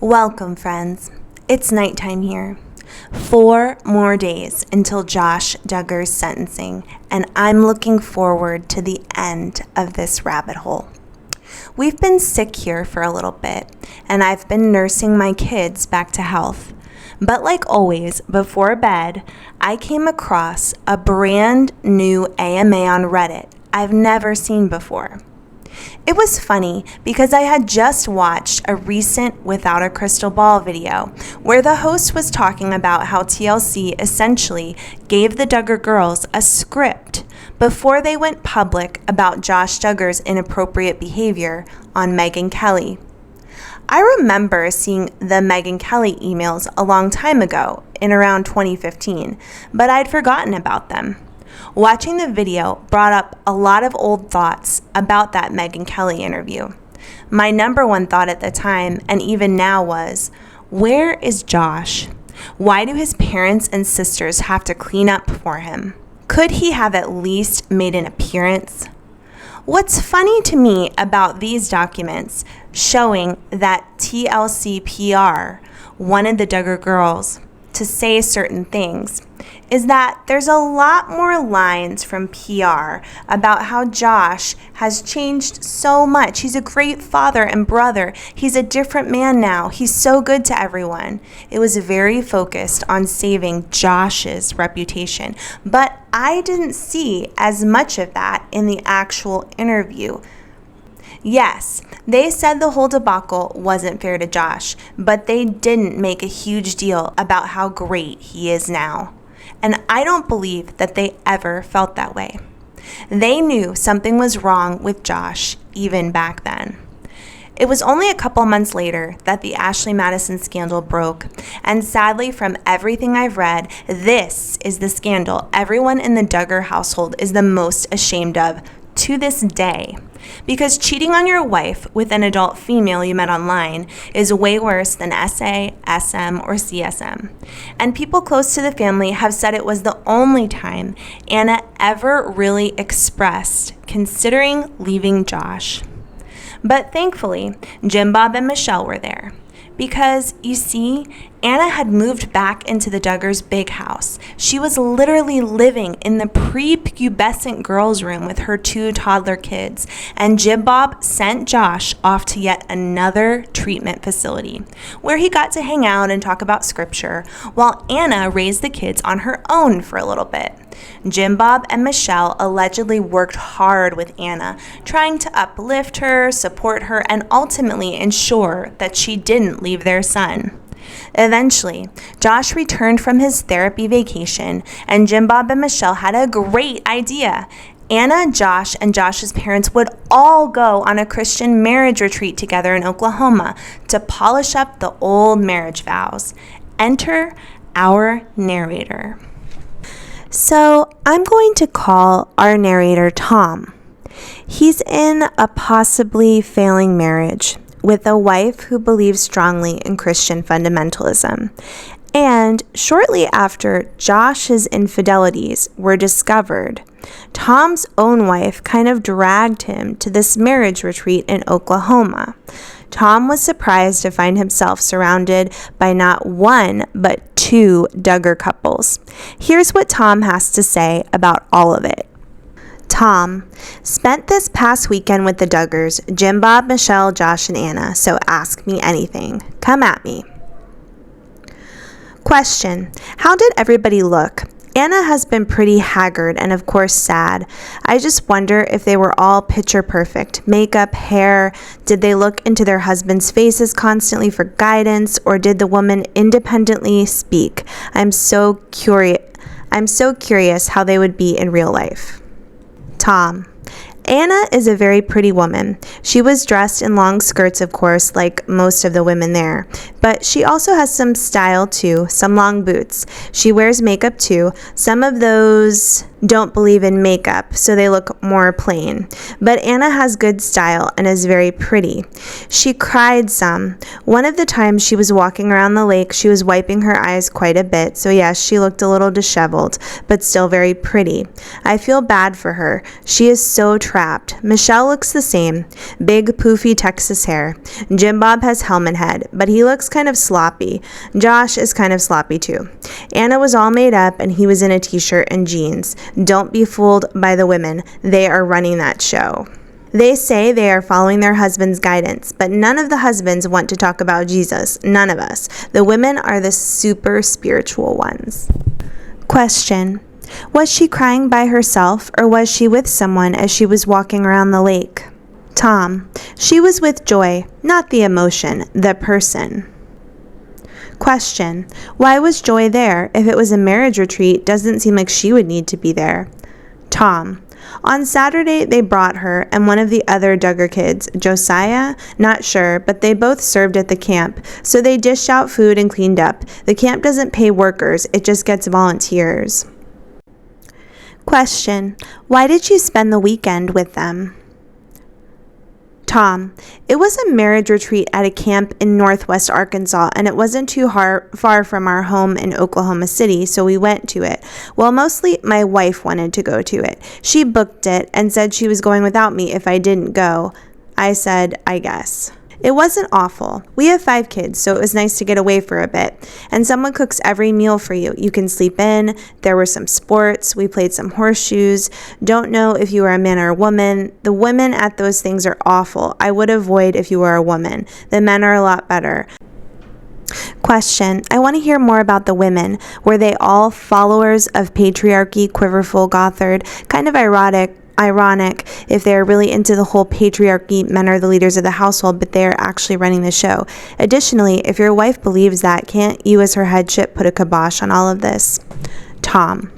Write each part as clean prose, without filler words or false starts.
Welcome, friends. It's nighttime here. 4 more days until Josh Duggar's sentencing, and I'm looking forward to the end of this rabbit hole. We've been sick here for a little bit, and I've been nursing my kids back to health. But like always, before bed, I came across a brand new AMA on Reddit I've never seen before. It was funny because I had just watched a recent Without a Crystal Ball video where the host was talking about how TLC essentially gave the Duggar girls a script before they went public about Josh Duggar's inappropriate behavior on Megyn Kelly. I remember seeing the Megyn Kelly emails a long time ago, in around 2015, but I'd forgotten about them. Watching the video brought up a lot of old thoughts about that Megyn Kelly interview. My number one thought at the time, and even now, was, where is Josh? Why do his parents and sisters have to clean up for him? Could he have at least made an appearance? What's funny to me about these documents showing that TLC PR wanted the Duggar girls to say certain things is that there's a lot more lines from PR about how Josh has changed so much. He's a great father and brother. He's a different man now. He's so good to everyone. It was very focused on saving Josh's reputation. But I didn't see as much of that in the actual interview. Yes, they said the whole debacle wasn't fair to Josh, but they didn't make a huge deal about how great he is now. And I don't believe that they ever felt that way. They knew something was wrong with Josh even back then. It was only a couple months later that the Ashley Madison scandal broke, and sadly, from everything I've read, this is the scandal everyone in the Duggar household is the most ashamed of to this day. Because cheating on your wife with an adult female you met online is way worse than SA, SM, or CSM. And people close to the family have said it was the only time Anna ever really expressed considering leaving Josh. But thankfully, Jim Bob and Michelle were there. Because, you see, Anna had moved back into the Duggars' big house. She was literally living in the pre-pubescent girls' room with her 2 toddler kids, and Jim Bob sent Josh off to yet another treatment facility, where he got to hang out and talk about scripture, while Anna raised the kids on her own for a little bit. Jim Bob and Michelle allegedly worked hard with Anna, trying to uplift her, support her, and ultimately ensure that she didn't leave their son. Eventually, Josh returned from his therapy vacation, and Jim Bob and Michelle had a great idea. Anna, Josh, and Josh's parents would all go on a Christian marriage retreat together in Oklahoma to polish up the old marriage vows. Enter our narrator. So I'm going to call our narrator Tom. He's in a possibly failing marriage with a wife who believes strongly in Christian fundamentalism. And shortly after Josh's infidelities were discovered, Tom's own wife kind of dragged him to this marriage retreat in Oklahoma. Tom was surprised to find himself surrounded by not one, but 2 Duggar couples. Here's what Tom has to say about all of it. Tom: spent this past weekend with the Duggars, Jim Bob, Michelle, Josh, and Anna, so ask me anything. Come at me. Question: how did everybody look? Anna has been pretty haggard and of course sad. I just wonder if they were all picture perfect. Makeup, hair, did they look into their husbands' faces constantly for guidance, or did the woman independently speak? I'm so curious how they would be in real life. Tom: Anna is a very pretty woman. She was dressed in long skirts, of course, like most of the women there. But she also has some style too, some long boots. She wears makeup too. Some of those don't believe in makeup, so they look more plain. But Anna has good style and is very pretty. She cried some. One of the times she was walking around the lake, she was wiping her eyes quite a bit, so yes, she looked a little disheveled, but still very pretty. I feel bad for her. She is so trapped. Michelle looks the same. Big, poofy Texas hair. Jim Bob has helmet head, but he looks looks kind of sloppy. Josh is kind of sloppy too. Anna was all made up and he was in a t-shirt and jeans. Don't be fooled by the women. They are running that show. They say they are following their husband's guidance, but none of the husbands want to talk about Jesus. None of us. The women are the super spiritual ones. Question: was she crying by herself or was she with someone as she was walking around the lake? Tom: she was with Joy, not the emotion, the person. Question: why was Joy there? If it was a marriage retreat, doesn't seem like she would need to be there. Tom: on Saturday, they brought her and one of the other Duggar kids, Josiah, not sure, but they both served at the camp, so they dished out food and cleaned up. The camp doesn't pay workers, it just gets volunteers. Question: why did you spend the weekend with them? Tom: it was a marriage retreat at a camp in Northwest Arkansas, and it wasn't too far from our home in Oklahoma City, so we went to it. Well, mostly my wife wanted to go to it. She booked it and said she was going without me if I didn't go. I said, I guess. It wasn't awful. We have 5 kids, so it was nice to get away for a bit. And someone cooks every meal for you. You can sleep in. There were some sports. We played some horseshoes. Don't know if you were a man or a woman. The women at those things are awful. I would avoid if you were a woman. The men are a lot better. Question: I want to hear more about the women. Were they all followers of Patriarchy, Quiverful, Gothard? Kind of ironic if they're really into the whole patriarchy, men are the leaders of the household, but they're actually running the show. Additionally, if your wife believes that, can't you as her headship put a kibosh on all of this? Tom: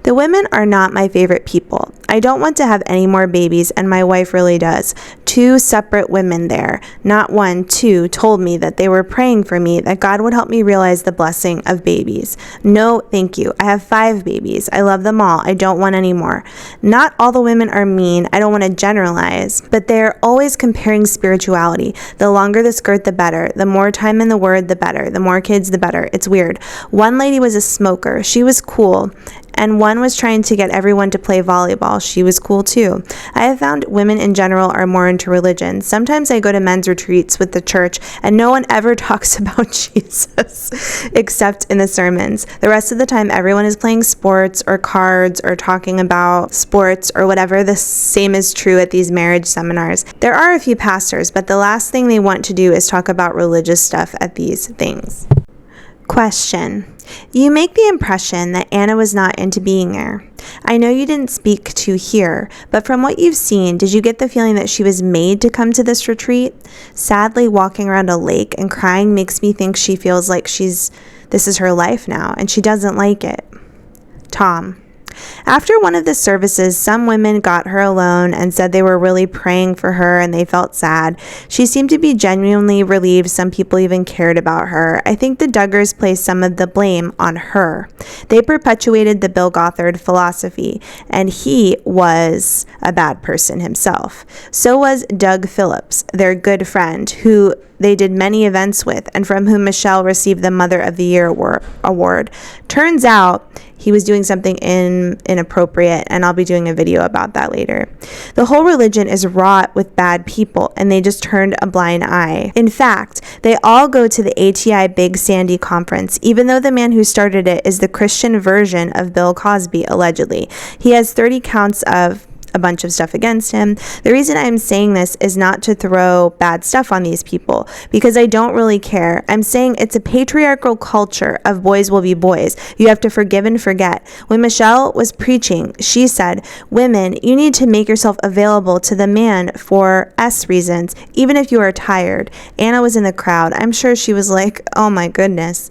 the women are not my favorite people. I don't want to have any more babies, and my wife really does. 2 separate women there, not 1, 2, told me that they were praying for me, that God would help me realize the blessing of babies. No, thank you. I have 5 babies. I love them all. I don't want any more. Not all the women are mean. I don't want to generalize, but they're always comparing spirituality. The longer the skirt, the better. The more time in the Word, the better. The more kids, the better. It's weird. One lady was a smoker. She was cool. And one was trying to get everyone to play volleyball. She was cool too. I have found women in general are more into religion. Sometimes I go to men's retreats with the church and no one ever talks about Jesus except in the sermons. The rest of the time everyone is playing sports or cards or talking about sports or whatever. The same is true at these marriage seminars. There are a few pastors, but the last thing they want to do is talk about religious stuff at these things. Question: you make the impression that Anna was not into being there. I know you didn't speak to here, but from what you've seen, did you get the feeling that she was made to come to this retreat? Sadly, walking around a lake and crying makes me think she feels like this is her life now, and she doesn't like it. Tom: after one of the services, some women got her alone and said they were really praying for her and they felt sad. She seemed to be genuinely relieved some people even cared about her. I think the Duggars placed some of the blame on her. They perpetuated the Bill Gothard philosophy, and he was a bad person himself. So was Doug Phillips, their good friend, who they did many events with and from whom Michelle received the Mother of the Year award. Turns out he was doing something inappropriate, and I'll be doing a video about that later. The whole religion is wrought with bad people, and they just turned a blind eye. In fact, they all go to the ATI Big Sandy conference, even though the man who started it is the Christian version of Bill Cosby, allegedly. He has 30 counts of a bunch of stuff against him. The reason I'm saying this is not to throw bad stuff on these people, because I don't really care. I'm saying it's a patriarchal culture of boys will be boys. You have to forgive and forget. When Michelle was preaching, she said, women, you need to make yourself available to the man for S reasons, even if you are tired. Anna was in the crowd. I'm sure she was like, oh my goodness.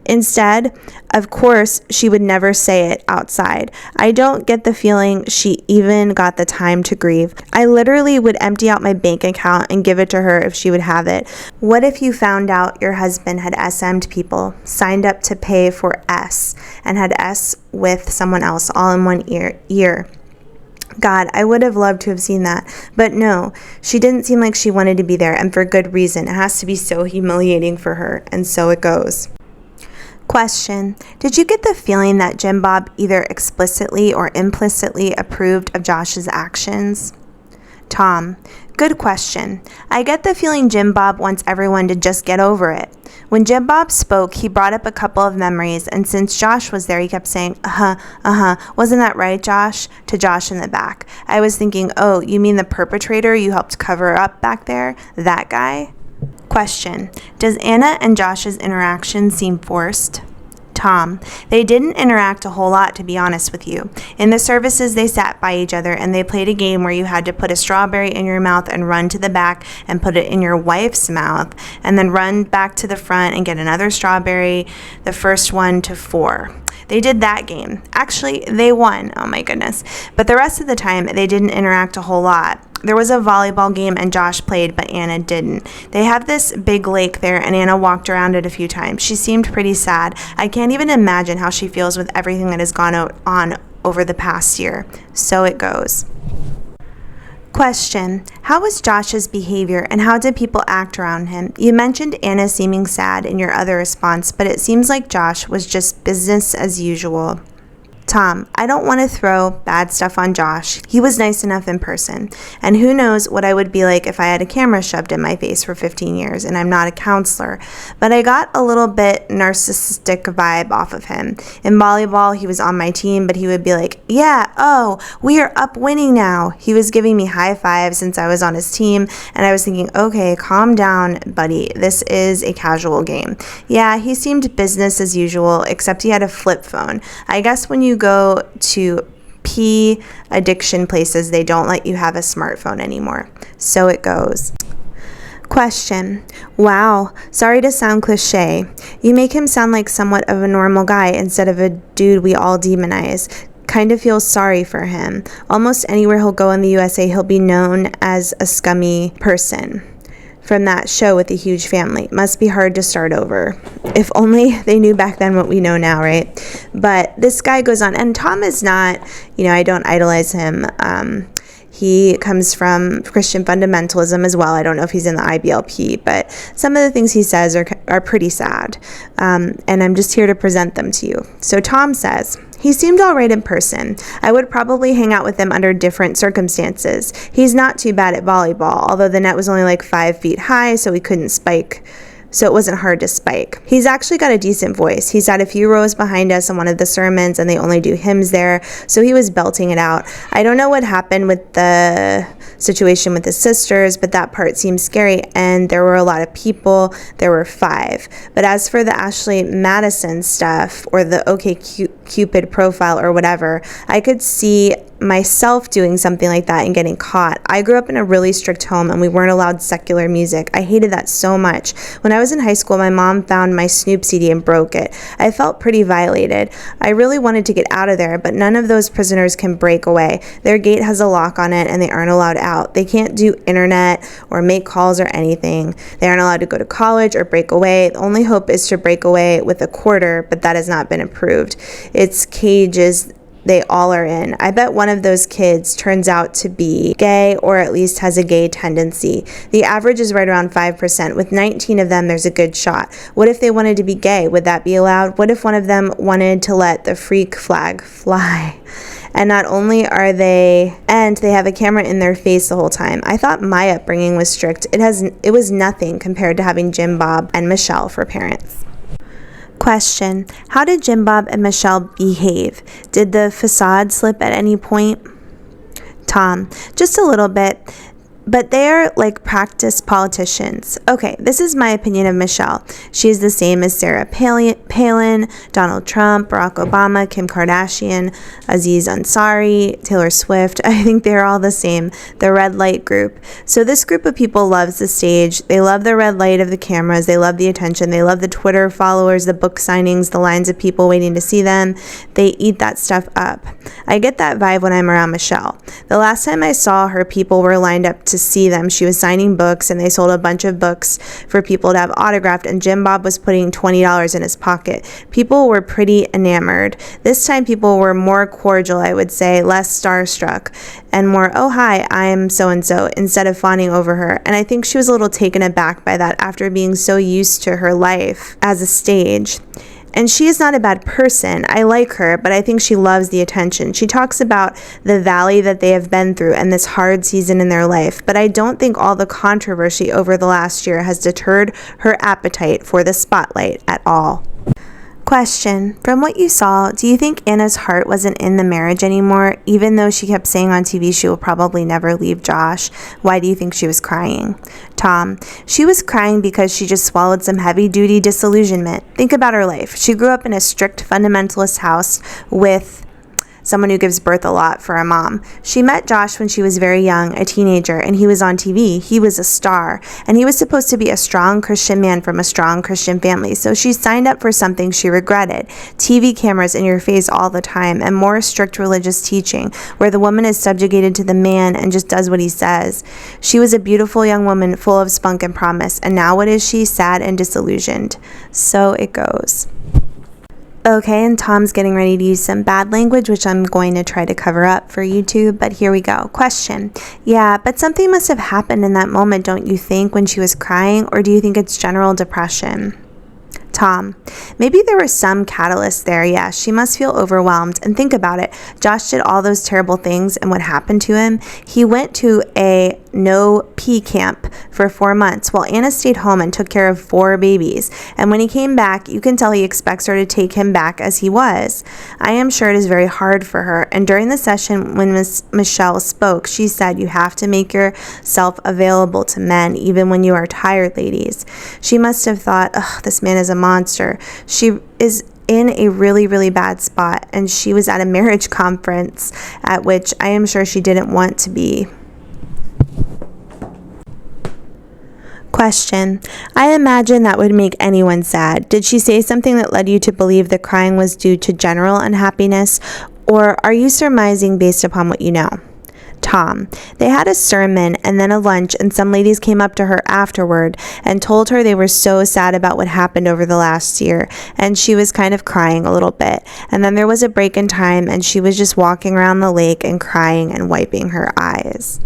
Instead, of course, she would never say it outside. I don't get the feeling she even got the time to grieve. I literally would empty out my bank account and give it to her if she would have it. What if you found out your husband had SM'd people, signed up to pay for S, and had S with someone else all in one year? God, I would have loved to have seen that. But no, she didn't seem like she wanted to be there, and for good reason. It has to be so humiliating for her, and so it goes. Question: did you get the feeling that Jim Bob either explicitly or implicitly approved of Josh's actions? Tom: Good question. I get the feeling Jim Bob wants everyone to just get over it. When Jim Bob spoke, he brought up a couple of memories, and since Josh was there, he kept saying, wasn't that right, Josh? To Josh in the back. I was thinking, oh, you mean the perpetrator you helped cover up back there? That guy? Question. Does Anna and Josh's interaction seem forced? Tom: They didn't interact a whole lot, to be honest with you. In the services, they sat by each other and they played a game where you had to put a strawberry in your mouth and run to the back and put it in your wife's mouth, and then run back to the front and get another strawberry, the first one to 4. They did that game. Actually, they won. Oh my goodness. But the rest of the time, they didn't interact a whole lot. There was a volleyball game and Josh played, but Anna didn't. They have this big lake there and Anna walked around it a few times. She seemed pretty sad. I can't even imagine how she feels with everything that has gone on over the past year. So it goes. Question. How was Josh's behavior and how did people act around him? You mentioned Anna seeming sad in your other response, but it seems like Josh was just business as usual. Tom: I don't want to throw bad stuff on Josh. He was nice enough in person. And who knows what I would be like if I had a camera shoved in my face for 15 years and I'm not a counselor. But I got a little bit narcissistic vibe off of him. In volleyball, he was on my team, but he would be like, yeah, oh, we are up winning now. He was giving me high fives since I was on his team. And I was thinking, okay, calm down, buddy. This is a casual game. Yeah, he seemed business as usual, except he had a flip phone. I guess when you go to addiction places, they don't let you have a smartphone anymore. So it goes. Question. Wow, sorry to sound cliche. You make him sound like somewhat of a normal guy instead of a dude we all demonize. Kind of feel sorry for him. Almost anywhere he'll go in the USA, he'll be known as a scummy person. From that show with a huge family. Must be hard to start over. If only they knew back then what we know now, right? But this guy goes on, and Tom is not, I don't idolize him. He comes from Christian fundamentalism as well. I don't know if he's in the IBLP, but some of the things he says are pretty sad. And I'm just here to present them to you. So Tom says, he seemed all right in person. I would probably hang out with him under different circumstances. He's not too bad at volleyball, although the net was only like 5 feet high, so he couldn't spike. So it wasn't hard to spike. He's actually got a decent voice. He sat a few rows behind us in one of the sermons, and they only do hymns there, so he was belting it out. I don't know what happened with the situation with his sisters, but that part seemed scary, and there were a lot of people. There were 5. But as for the Ashley Madison stuff, or the OkCupid profile or whatever, I could see myself doing something like that and getting caught. I grew up in a really strict home and we weren't allowed secular music. I hated that so much. When I was in high school, my mom found my Snoop CD and broke it. I felt pretty violated. I really wanted to get out of there, but none of those prisoners can break away. Their gate has a lock on it and they aren't allowed out. They can't do internet or make calls or anything. They aren't allowed to go to college or break away. The only hope is to break away with a quarter, but that has not been approved. It's cages they all are in. I bet one of those kids turns out to be gay or at least has a gay tendency. The average is right around 5%. With 19 of them, there's a good shot. What if they wanted to be gay? Would that be allowed? What if one of them wanted to let the freak flag fly? And not only are they have a camera in their face the whole time. I thought my upbringing was strict. It was nothing compared to having Jim Bob and Michelle for parents. Question. How did Jim Bob and Michelle behave? Did the facade slip at any point? Tom. Just a little bit. But they are like practiced politicians. Okay, this is my opinion of Michelle. She is the same as Sarah Palin, Donald Trump, Barack Obama, Kim Kardashian, Aziz Ansari, Taylor Swift. I think they're all the same. The red light group. So this group of people loves the stage. They love the red light of the cameras. They love the attention. They love the Twitter followers, the book signings, the lines of people waiting to see them. They eat that stuff up. I get that vibe when I'm around Michelle. The last time I saw her, people were lined up to see them. She was signing books and they sold a bunch of books for people to have autographed, and Jim Bob was putting $20 in his pocket. People were pretty enamored. This time people were more cordial, I would say, less starstruck, and more, oh hi, I'm so-and-so, instead of fawning over her. And I think she was a little taken aback by that after being so used to her life as a stage. And she is not a bad person. I like her, but I think she loves the attention. She talks about the valley that they have been through and this hard season in their life, but I don't think all the controversy over the last year has deterred her appetite for the spotlight at all. Question: from what you saw, do you think Anna's heart wasn't in the marriage anymore, even though she kept saying on TV she will probably never leave Josh? Why do you think she was crying? Tom: she was crying because she just swallowed some heavy-duty disillusionment. Think about her life. She grew up in a strict fundamentalist house with someone who gives birth a lot for a mom. She met Josh when she was very young, a teenager, and he was on TV. He was a star, and he was supposed to be a strong Christian man from a strong Christian family. So she signed up for something she regretted. TV cameras in your face all the time, and more strict religious teaching, where the woman is subjugated to the man and just does what he says. She was a beautiful young woman full of spunk and promise, and now what is she? Sad and disillusioned. So it goes. Okay, and Tom's getting ready to use some bad language, which I'm going to try to cover up for YouTube, but here we go. Question: yeah, but something must have happened in that moment, don't you think, when she was crying, or do you think it's general depression? Tom: maybe there was some catalyst there, yeah. She must feel overwhelmed. And think about it. Josh did all those terrible things, and what happened to him? He went to a no-pee camp for 4 months while Anna stayed home and took care of 4 babies. And when he came back, you can tell he expects her to take him back as he was. I am sure it is very hard for her. And during the session when Miss Michelle spoke, she said, you have to make yourself available to men even when you are tired, ladies. She must have thought, ugh, this man is a monster. She is in a really, really bad spot, and she was at a marriage conference at which I am sure she didn't want to be. Question: I imagine that would make anyone sad. Did she say something that led you to believe the crying was due to general unhappiness, or are you surmising based upon what you know? Tom: they had a sermon and then a lunch, and some ladies came up to her afterward and told her they were so sad about what happened over the last year, and she was kind of crying a little bit. And then there was a break in time, and she was just walking around the lake and crying and wiping her eyes.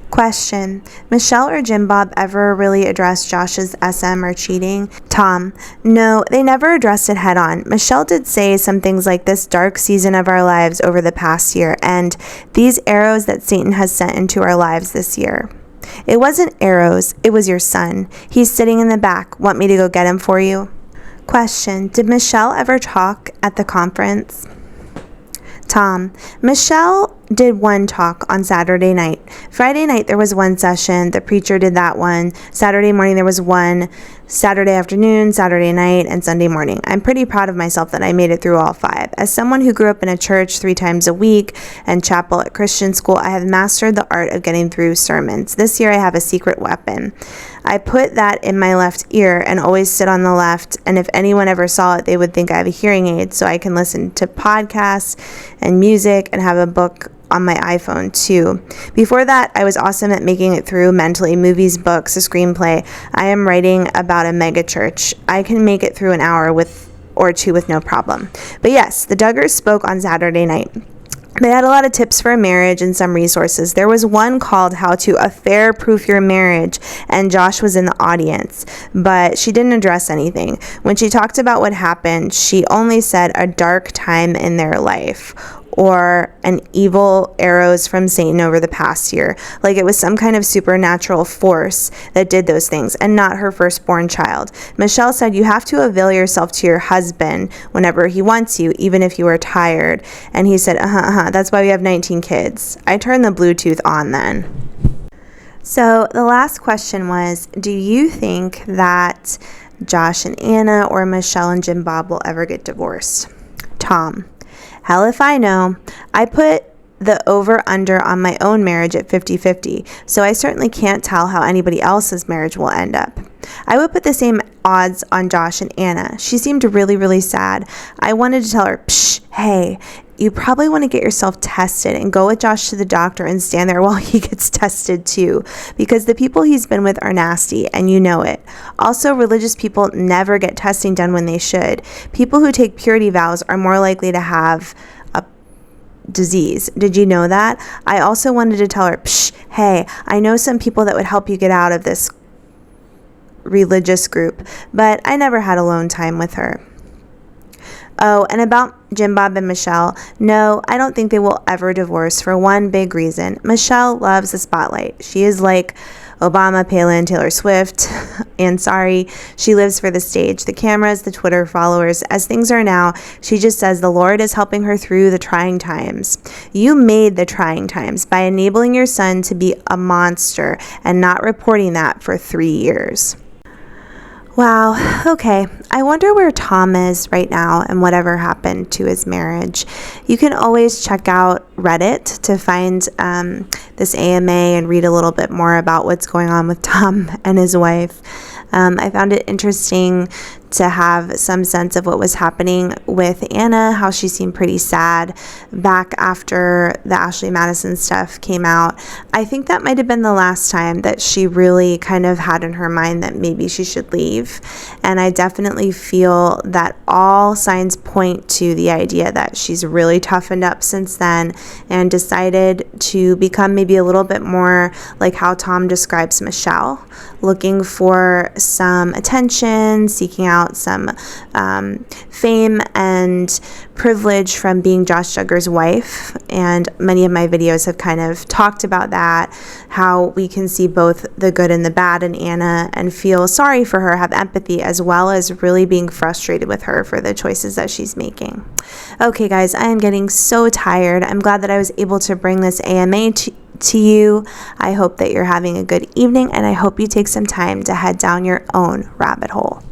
Question: Michelle or Jim Bob ever really addressed Josh's SM or cheating? Tom: no, they never addressed it head on. Michelle did say some things like this dark season of our lives over the past year, and these arrows that Satan has sent into our lives this year. It wasn't arrows, it was your son. He's sitting in the back. Want me to go get him for you? Question: did Michelle ever talk at the conference? Tom: Michelle did one talk on Saturday night. Friday night there was one session. The preacher did that one. Saturday morning there was one. Saturday afternoon, Saturday night, and Sunday morning. I'm pretty proud of myself that I made it through all 5. As someone who grew up in a church 3 times a week and chapel at Christian school, I have mastered the art of getting through sermons. This year I have a secret weapon. I put that in my left ear and always sit on the left, and if anyone ever saw it, they would think I have a hearing aid, so I can listen to podcasts and music and have a book on my iPhone too. Before that, I was awesome at making it through mentally: movies, books, a screenplay. I am writing about a mega church. I can make it through an hour or two with no problem. But yes, the Duggars spoke on Saturday night. They had a lot of tips for a marriage and some resources. There was one called How to Affair-Proof Your Marriage, and Josh was in the audience, but she didn't address anything. When she talked about what happened, she only said a dark time in their life, or an evil arrows from Satan over the past year. Like it was some kind of supernatural force that did those things, and not her firstborn child. Michelle said you have to avail yourself to your husband whenever he wants you, even if you are tired. And he said, that's why we have 19 kids. I turned the Bluetooth on then. So the last question was, do you think that Josh and Anna or Michelle and Jim Bob will ever get divorced? Tom: hell if I know. I put the over-under on my own marriage at 50-50, so I certainly can't tell how anybody else's marriage will end up. I would put the same odds on Josh and Anna. She seemed really, really sad. I wanted to tell her, psh, hey, you probably want to get yourself tested and go with Josh to the doctor and stand there while he gets tested too, because the people he's been with are nasty, and you know it. Also, religious people never get testing done when they should. People who take purity vows are more likely to have a disease. Did you know that? I also wanted to tell her, psh, hey, I know some people that would help you get out of this religious group, but I never had alone time with her. Oh, and about Jim Bob and Michelle, no, I don't think they will ever divorce for one big reason. Michelle loves the spotlight. She is like Obama, Palin, Taylor Swift, and sorry, she lives for the stage, the cameras, the Twitter followers. As things are now, she just says the Lord is helping her through the trying times. You made the trying times by enabling your son to be a monster and not reporting that for 3 years. Wow, okay. I wonder where Tom is right now and whatever happened to his marriage. You can always check out Reddit to find this AMA and read a little bit more about what's going on with Tom and his wife. I found it interesting to have some sense of what was happening with Anna, how she seemed pretty sad back after the Ashley Madison stuff came out. I think that might have been the last time that she really kind of had in her mind that maybe she should leave. And I definitely feel that all signs point to the idea that she's really toughened up since then and decided to become maybe a little bit more like how Tom describes Michelle, looking for some attention, seeking out some fame and privilege from being Josh Duggar's wife. And many of my videos have kind of talked about that, how we can see both the good and the bad in Anna and feel sorry for her, have empathy, as well as really being frustrated with her for the choices that she's making. Okay, guys, I am getting so tired. I'm glad that I was able to bring this AMA to you. I hope that you're having a good evening, and I hope you take some time to head down your own rabbit hole.